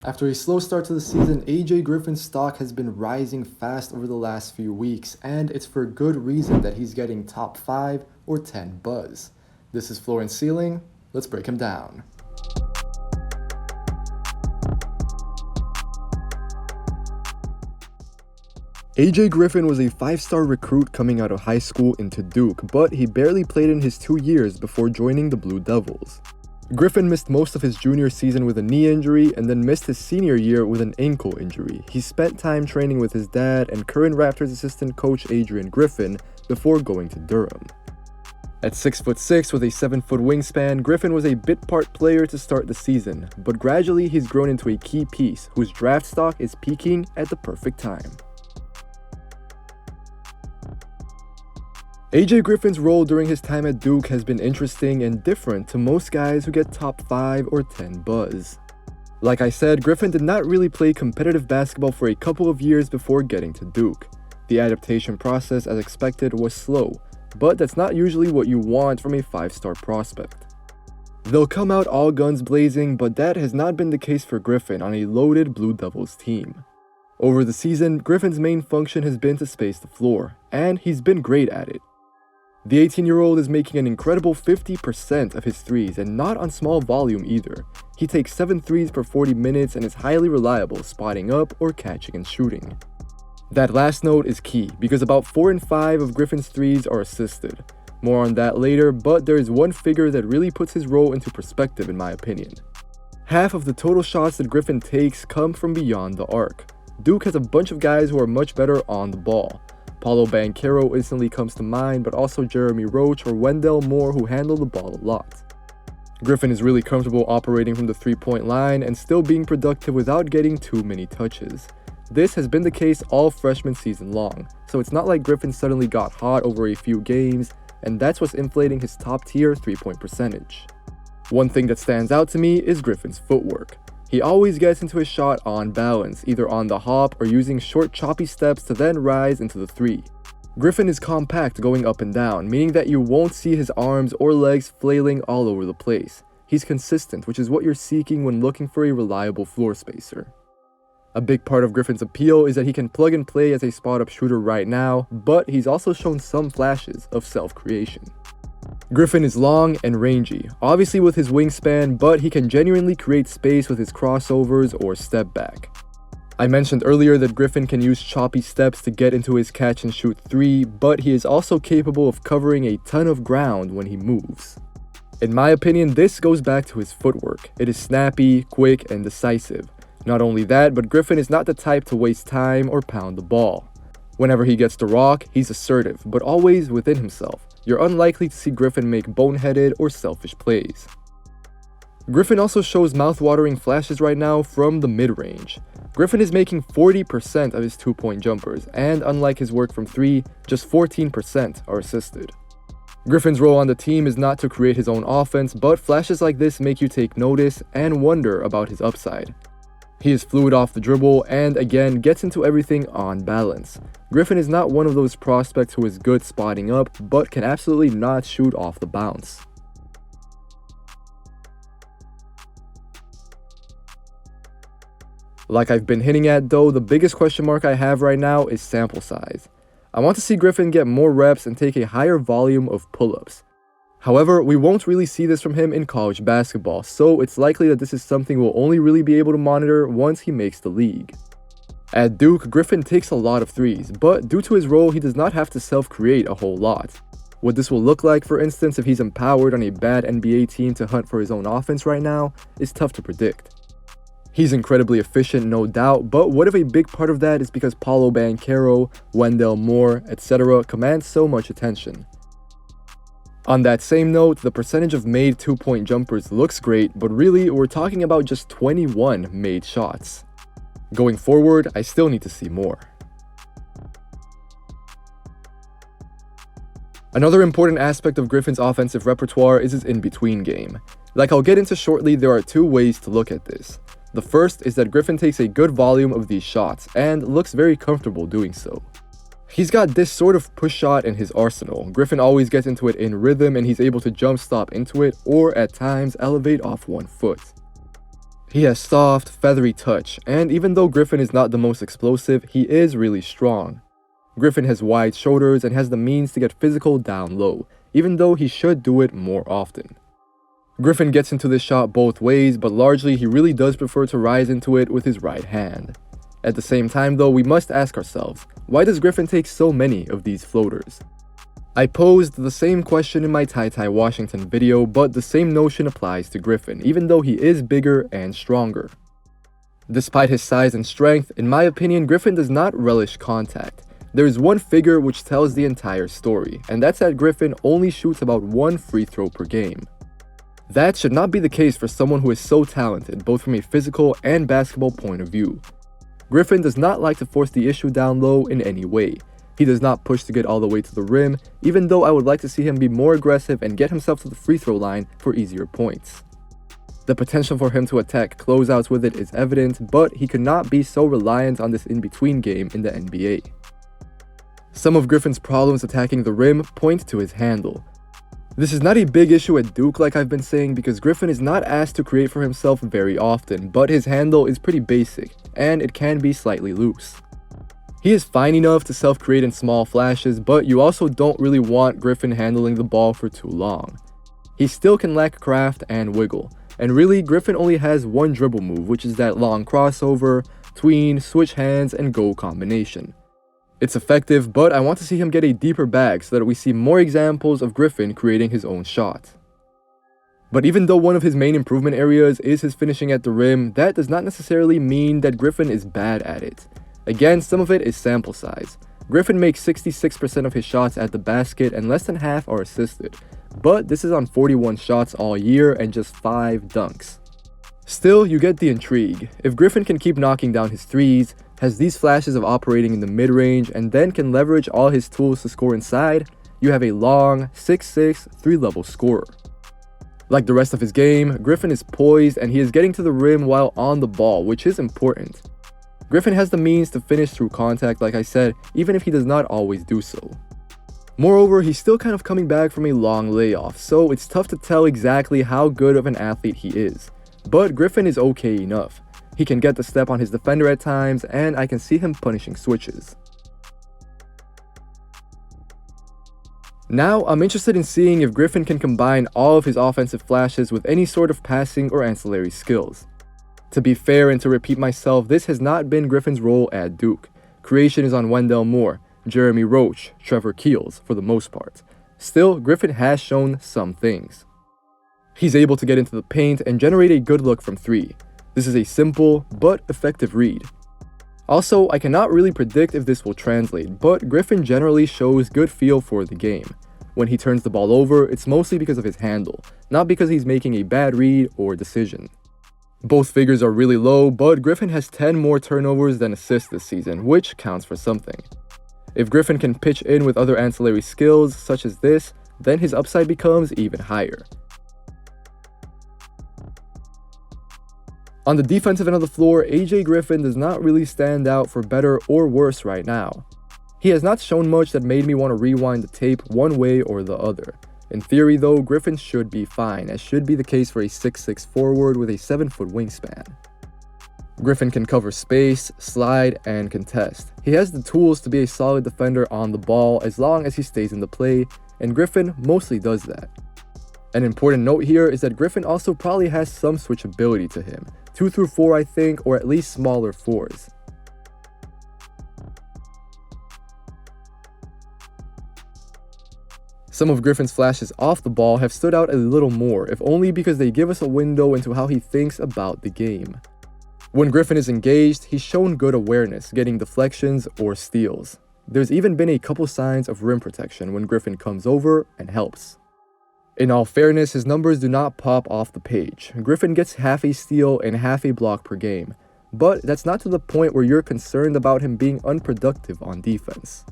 After a slow start to the season, AJ Griffin's stock has been rising fast over the last few weeks, and it's for good reason that he's getting top 5 or 10 buzz. This is Floor and Ceiling. Let's break him down. AJ Griffin was a 5-star recruit coming out of high school into Duke, but he barely played in his 2 years before joining the Blue Devils. Griffin missed most of his junior season with a knee injury and then missed his senior year with an ankle injury. He spent time training with his dad and current Raptors assistant coach Adrian Griffin before going to Durham. At 6'6" with a 7-foot wingspan, Griffin was a bit part player to start the season, but gradually he's grown into a key piece whose draft stock is peaking at the perfect time. AJ Griffin's role during his time at Duke has been interesting and different to most guys who get top 5 or 10 buzz. Like I said, Griffin did not really play competitive basketball for a couple of years before getting to Duke. The adaptation process, as expected, was slow, but that's not usually what you want from a 5-star prospect. They'll come out all guns blazing, but that has not been the case for Griffin on a loaded Blue Devils team. Over the season, Griffin's main function has been to space the floor, and he's been great at it. The 18-year-old is making an incredible 50% of his threes, and not on small volume either. He takes 7 threes per 40 minutes and is highly reliable spotting up or catching and shooting. That last note is key because about 4 in 5 of Griffin's threes are assisted. More on that later, but there is one figure that really puts his role into perspective in my opinion. Half of the total shots that Griffin takes come from beyond the arc. Duke has a bunch of guys who are much better on the ball. Paolo Banchero instantly comes to mind, but also Jeremy Roach or Wendell Moore who handle the ball a lot. Griffin is really comfortable operating from the 3-point line and still being productive without getting too many touches. This has been the case all freshman season long, so it's not like Griffin suddenly got hot over a few games, and that's what's inflating his top-tier 3-point percentage. One thing that stands out to me is Griffin's footwork. He always gets into his shot on balance, either on the hop or using short choppy steps to then rise into the 3. Griffin is compact going up and down, meaning that you won't see his arms or legs flailing all over the place. He's consistent, which is what you're seeking when looking for a reliable floor spacer. A big part of Griffin's appeal is that he can plug and play as a spot-up shooter right now, but he's also shown some flashes of self-creation. Griffin is long and rangy, obviously with his wingspan, but he can genuinely create space with his crossovers or step back. I mentioned earlier that Griffin can use choppy steps to get into his catch and shoot 3, but he is also capable of covering a ton of ground when he moves. In my opinion, this goes back to his footwork. It is snappy, quick, and decisive. Not only that, but Griffin is not the type to waste time or pound the ball. Whenever he gets the rock, he's assertive, but always within himself. You're unlikely to see Griffin make boneheaded or selfish plays. Griffin also shows mouth-watering flashes right now from the mid-range. Griffin is making 40% of his 2-point jumpers, and unlike his work from 3, just 14% are assisted. Griffin's role on the team is not to create his own offense, but flashes like this make you take notice and wonder about his upside. He is fluid off the dribble and, again, gets into everything on balance. Griffin is not one of those prospects who is good spotting up, but can absolutely not shoot off the bounce. Like I've been hinting at though, the biggest question mark I have right now is sample size. I want to see Griffin get more reps and take a higher volume of pull-ups. However, we won't really see this from him in college basketball, so it's likely that this is something we'll only really be able to monitor once he makes the league. At Duke, Griffin takes a lot of threes, but due to his role, he does not have to self-create a whole lot. What this will look like, for instance, if he's empowered on a bad NBA team to hunt for his own offense right now, is tough to predict. He's incredibly efficient, no doubt, but what if a big part of that is because Paolo Banchero, Wendell Moore, etc. command so much attention? On that same note, the percentage of made 2-point jumpers looks great, but really, we're talking about just 21 made shots. Going forward, I still need to see more. Another important aspect of Griffin's offensive repertoire is his in-between game. Like I'll get into shortly, there are 2 ways to look at this. The first is that Griffin takes a good volume of these shots, and looks very comfortable doing so. He's got this sort of push shot in his arsenal. Griffin always gets into it in rhythm and he's able to jump stop into it or at times elevate off one foot. He has soft, feathery touch, and even though Griffin is not the most explosive, he is really strong. Griffin has wide shoulders and has the means to get physical down low, even though he should do it more often. Griffin gets into this shot both ways, but largely he really does prefer to rise into it with his right hand. At the same time though, we must ask ourselves, why does Griffin take so many of these floaters? I posed the same question in my Ty Washington video, but the same notion applies to Griffin, even though he is bigger and stronger. Despite his size and strength, in my opinion, Griffin does not relish contact. There is one figure which tells the entire story, and that's that Griffin only shoots about 1 free throw per game. That should not be the case for someone who is so talented, both from a physical and basketball point of view. Griffin does not like to force the issue down low in any way. He does not push to get all the way to the rim, even though I would like to see him be more aggressive and get himself to the free throw line for easier points. The potential for him to attack closeouts with it is evident, but he could not be so reliant on this in-between game in the NBA. Some of Griffin's problems attacking the rim point to his handle. This is not a big issue at Duke like I've been saying because Griffin is not asked to create for himself very often, but his handle is pretty basic, and it can be slightly loose. He is fine enough to self-create in small flashes, but you also don't really want Griffin handling the ball for too long. He still can lack craft and wiggle, and really Griffin only has one dribble move, which is that long crossover, tween, switch hands, and go combination. It's effective, but I want to see him get a deeper bag so that we see more examples of Griffin creating his own shot. But even though one of his main improvement areas is his finishing at the rim, that does not necessarily mean that Griffin is bad at it. Again, some of it is sample size. Griffin makes 66% of his shots at the basket and less than half are assisted, but this is on 41 shots all year and just 5 dunks. Still, you get the intrigue. If Griffin can keep knocking down his threes, has these flashes of operating in the mid-range, and then can leverage all his tools to score inside, you have a long, 6'6", 3-level scorer. Like the rest of his game, Griffin is poised and he is getting to the rim while on the ball, which is important. Griffin has the means to finish through contact, like I said, even if he does not always do so. Moreover, he's still kind of coming back from a long layoff, so it's tough to tell exactly how good of an athlete he is. But Griffin is okay enough. He can get the step on his defender at times, and I can see him punishing switches. Now, I'm interested in seeing if Griffin can combine all of his offensive flashes with any sort of passing or ancillary skills. To be fair and to repeat myself, this has not been Griffin's role at Duke. Creation is on Wendell Moore, Jeremy Roach, Trevor Keels for the most part. Still, Griffin has shown some things. He's able to get into the paint and generate a good look from 3. This is a simple but effective read. Also, I cannot really predict if this will translate, but Griffin generally shows good feel for the game. When he turns the ball over, it's mostly because of his handle, not because he's making a bad read or decision. Both figures are really low, but Griffin has 10 more turnovers than assists this season, which counts for something. If Griffin can pitch in with other ancillary skills, such as this, then his upside becomes even higher. On the defensive end of the floor, AJ Griffin does not really stand out for better or worse right now. He has not shown much that made me want to rewind the tape one way or the other. In theory though, Griffin should be fine, as should be the case for a 6'6" forward with a 7-foot wingspan. Griffin can cover space, slide, and contest. He has the tools to be a solid defender on the ball as long as he stays in the play, and Griffin mostly does that. An important note here is that Griffin also probably has some switchability to him, 2 through 4 I think, or at least smaller 4s. Some of Griffin's flashes off the ball have stood out a little more, if only because they give us a window into how he thinks about the game. When Griffin is engaged, he's shown good awareness, getting deflections or steals. There's even been a couple signs of rim protection when Griffin comes over and helps. In all fairness, his numbers do not pop off the page. Griffin gets half a steal and half a block per game, but that's not to the point where you're concerned about him being unproductive on defense.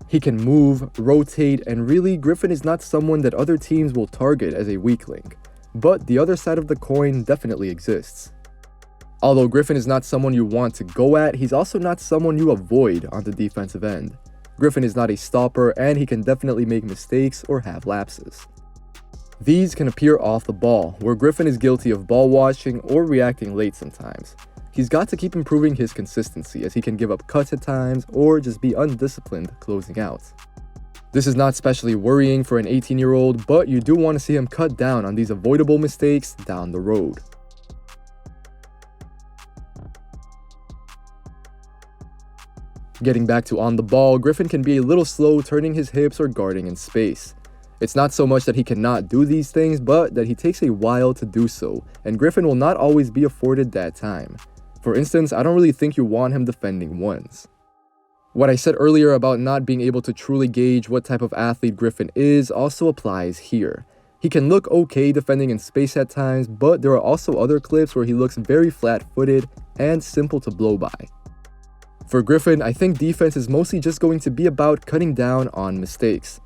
He can move, rotate, and really, Griffin is not someone that other teams will target as a weak link, but the other side of the coin definitely exists. Although Griffin is not someone you want to go at, he's also not someone you avoid on the defensive end. Griffin is not a stopper, and he can definitely make mistakes or have lapses. These can appear off the ball, where Griffin is guilty of ball watching or reacting late sometimes. He's got to keep improving his consistency, as he can give up cuts at times or just be undisciplined closing out. This is not especially worrying for an 18-year-old, but you do want to see him cut down on these avoidable mistakes down the road. Getting back to on the ball, Griffin can be a little slow turning his hips or guarding in space. It's not so much that he cannot do these things, but that he takes a while to do so, and Griffin will not always be afforded that time. For instance, I don't really think you want him defending ones. What I said earlier about not being able to truly gauge what type of athlete Griffin is also applies here. He can look okay defending in space at times, but there are also other clips where he looks very flat-footed and simple to blow by. For Griffin, I think defense is mostly just going to be about cutting down on mistakes.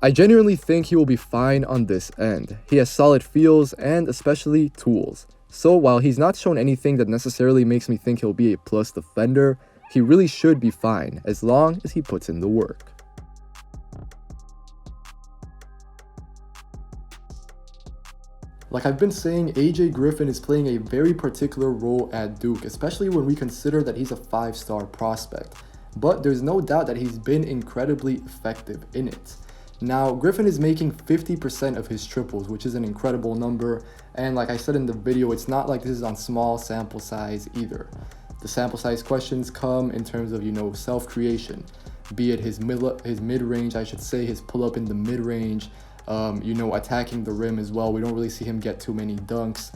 I genuinely think he will be fine on this end. He has solid feels and especially tools. So while he's not shown anything that necessarily makes me think he'll be a plus defender, he really should be fine as long as he puts in the work. Like I've been saying, AJ Griffin is playing a very particular role at Duke, especially when we consider that he's a 5-star prospect. But there's no doubt that he's been incredibly effective in it. Now, Griffin is making 50% of his triples, which is an incredible number, and like I said in the video, it's not like this is on small sample size either. The sample size questions come in terms of, self-creation, be it his mid-range, I should say, his pull-up in the mid-range, attacking the rim as well. We don't really see him get too many dunks.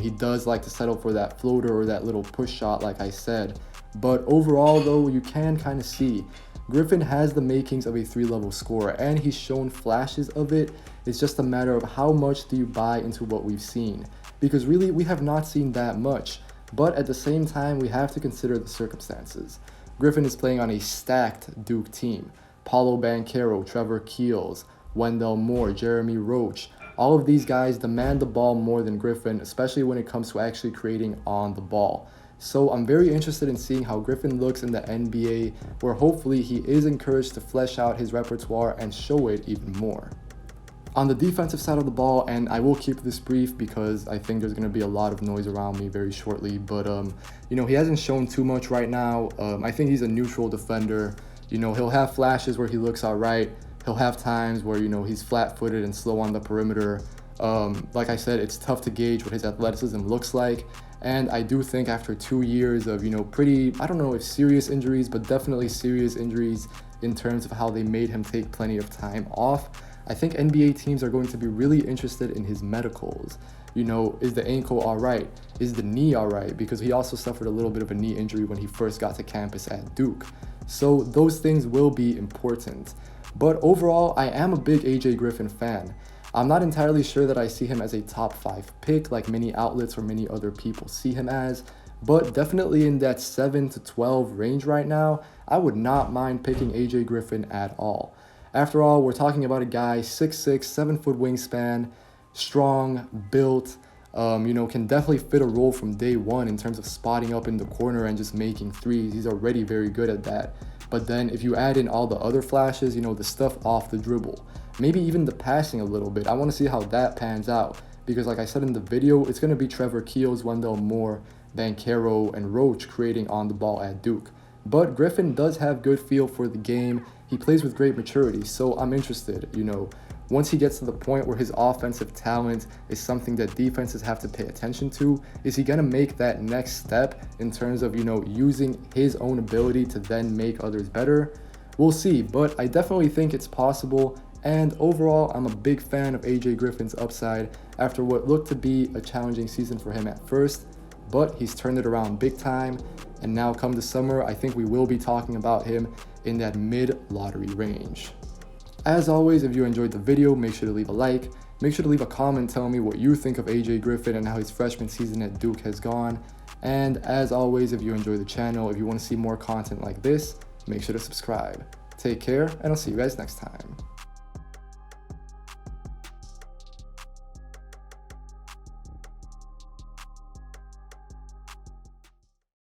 He does like to settle for that floater or that little push shot, like I said. But overall, though, you can kind of see Griffin has the makings of a 3-level scorer, and he's shown flashes of it. It's just a matter of how much do you buy into what we've seen, because really we have not seen that much. But at the same time, we have to consider the circumstances. Griffin is playing on a stacked Duke team. Paolo Banchero, Trevor Keels, Wendell Moore, Jeremy Roach. All of these guys demand the ball more than Griffin, especially when it comes to actually creating on the ball. So I'm very interested in seeing how Griffin looks in the NBA, where hopefully he is encouraged to flesh out his repertoire and show it even more. On the defensive side of the ball, and I will keep this brief because I think there's going to be a lot of noise around me very shortly, but he hasn't shown too much right now. I think he's a neutral defender. He'll have flashes where he looks all right. He'll have times where, he's flat-footed and slow on the perimeter. Like I said, it's tough to gauge what his athleticism looks like. And I do think after 2 years of, pretty, I don't know if serious injuries, but definitely serious injuries in terms of how they made him take plenty of time off, I think NBA teams are going to be really interested in his medicals. Is the ankle all right? Is the knee all right? Because he also suffered a little bit of a knee injury when he first got to campus at Duke. So those things will be important. But overall, I am a big AJ Griffin fan. I'm not entirely sure that I see him as a top 5 pick like many outlets or many other people see him as, but definitely in that 7 to 12 range right now, I would not mind picking AJ Griffin at all. After all, we're talking about a guy 6'6", 7-foot wingspan, strong, built, can definitely fit a role from day one in terms of spotting up in the corner and just making threes. He's already very good at that. But then if you add in all the other flashes, the stuff off the dribble, maybe even the passing a little bit, I want to see how that pans out. Because like I said in the video, it's going to be Trevor Keels, Wendell Moore, Banchero, and Roach creating on the ball at Duke. But Griffin does have good feel for the game. He plays with great maturity, so I'm interested, Once he gets to the point where his offensive talent is something that defenses have to pay attention to, is he going to make that next step in terms of, using his own ability to then make others better? We'll see, but I definitely think it's possible. And overall, I'm a big fan of AJ Griffin's upside after what looked to be a challenging season for him at first, but he's turned it around big time. And now come the summer, I think we will be talking about him in that mid-lottery range. As always, if you enjoyed the video, make sure to leave a like. Make sure to leave a comment telling me what you think of AJ Griffin and how his freshman season at Duke has gone. And as always, if you enjoy the channel, if you want to see more content like this, make sure to subscribe. Take care, and I'll see you guys next time.